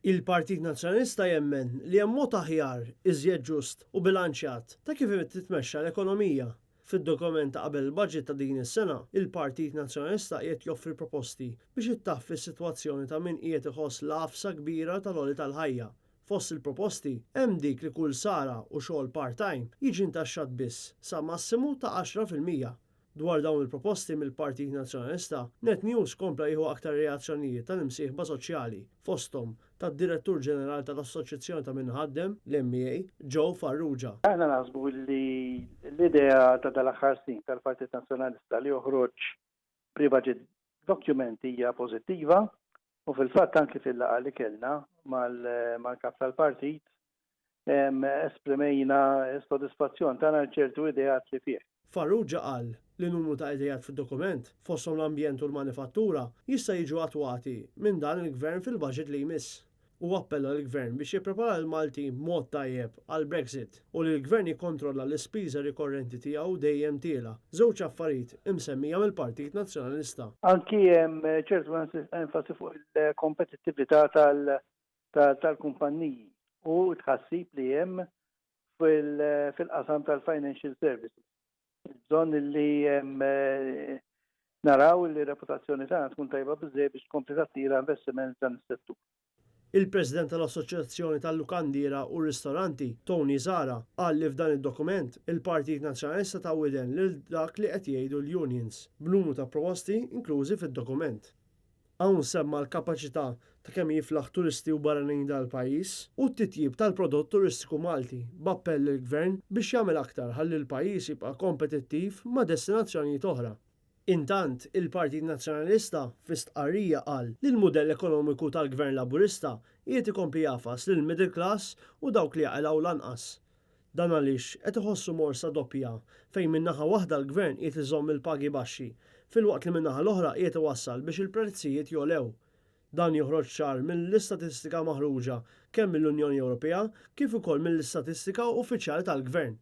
Il-Partit Nazzjonalista jemmen li hemm mod aħjar, iżjed ġust u bilanċjat ta' kif titmexxa l-ekonomija. Fid-dokument ta' qabel il-budget ta' din is-sena, il-Partit Nazzjonalista qiegħed joffri proposti biex ittaffi s-sitwazzjoni ta' min qiegħed iħoss l-għafsa kbira tal-għoli tal-ħajja. Fost il-proposti hemm dik li kull sara u xogħol part-time jiġi ntaxxat biss sa massimu ta' 10%. Dwar dawn il-proposti mill-Partit Nazzjonalista, NetNews kompla jieħu aktar reazzjonijiet tal-imsieħba soċjali fosthom tad-Direttur Ġenerali tal-Assoċjazzjoni ta' Minħaddem, l-MEA, Joe Farrugia. Aħna naħsbu li l-idea ta' dal-aħħar snin tal-Partit Nazzjonalista li joħroġ pre-budget document hija pożittiva u fil-fatt anke fil-laqgħa li kellna mal-kap tal-partit esprimejna s-sodisfazzjon tagħna ċertu ideat li fih. Farrugia qal li numru ta' idejat fid-dokument fosthom l-ambjent u l-manifattura jista' jiġu attwati minn dan il-gvern fil-budget li jmiss. U appella l-gvern biex jipprepara l-Malti mod tajjeb għal Brexit u li l-gvern jikkontrolla l-ispiża rikorrenti tiegħu dejjem tiela. Żewġ affarijiet imsemmija mill-Partit Nazzjonalista. Anki hemm ċertu enfasi fuq il-kompetittività tal-kumpanniji u tħassib li hemm fil-qasam tal-financial services. Bżonn li naraw li reputazzjoni tagħna tkun tajba biżżejjed biex tkompli tattira investiment dan is-settur. Il-President tal-Assoċjazzjoni tal-Lukandira u Ristoranti, Tony Zara, qal li f'dan id-dokument il-Partit Nazzjonalista ta' widen lil dak li qed jgħidu l-unions, b'numru ta' proposti inklużi fid-dokument. Hawn semma l-kapaċità ta' kemm jiflaħ turisti u barranin dal-pajjiż u t-titjib tal-prodott turistiku Malti b'appell lill-Gvern biex jagħmel aktar ħalli l-pajjiż jibqa' kompetittiv ma' destinazzjonijiet oħra. Intant, il-Partit Nazzjonalista fi stqarrija qal li l-mudell ekonomiku tal-Gvern Laburista qiegħed ikompli jafas lil middle class u dawk li jaqilgħu lanqas. Dan għaliex qed iħossu morsa doppja fejn min-naħa waħda l-Gvern qiegħed iżomm il-pagi baxxi, filwaqt li min-naħa l-oħra qiegħed iwassal biex il-prezzijiet jolew. Dan joħroġ ċar mill-istatistika maħruġa kemm mill-Unjoni Ewropea kif ukoll mill-istatistika uffiċjali tal-Gvern.